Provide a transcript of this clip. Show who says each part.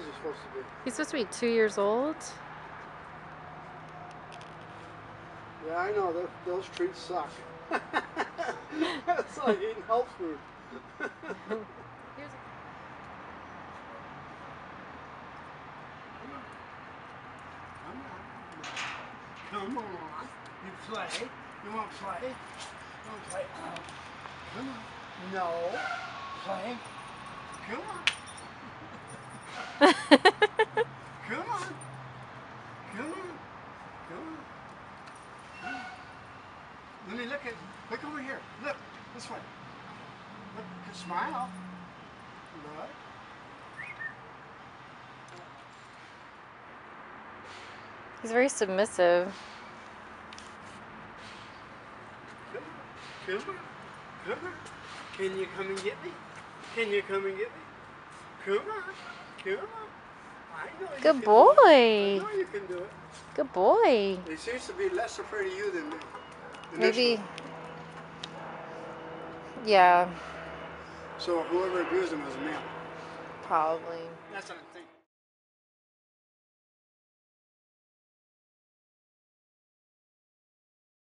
Speaker 1: is he supposed to be?
Speaker 2: He's supposed to be 2 years old.
Speaker 1: Yeah, I know. Those treats suck. It's like eating health food. Come on. You play. You want to play? You want to play? Oh. Come on. No. Play. Come on. Come on. Come on. Come on. Let me look at. Look over here. Look this way. Look. Smile. Look.
Speaker 2: He's very submissive.
Speaker 1: Come on. Come on. Can you come and get me? Can you come and get me? Come on. Come on. I know you
Speaker 2: Good
Speaker 1: can
Speaker 2: boy.
Speaker 1: do it. I know you can do it.
Speaker 2: Good boy.
Speaker 1: He seems to be less afraid of you than me.
Speaker 2: Maybe. Yeah.
Speaker 1: So whoever abused him was a male.
Speaker 2: Probably.
Speaker 1: That's what I'm thinking.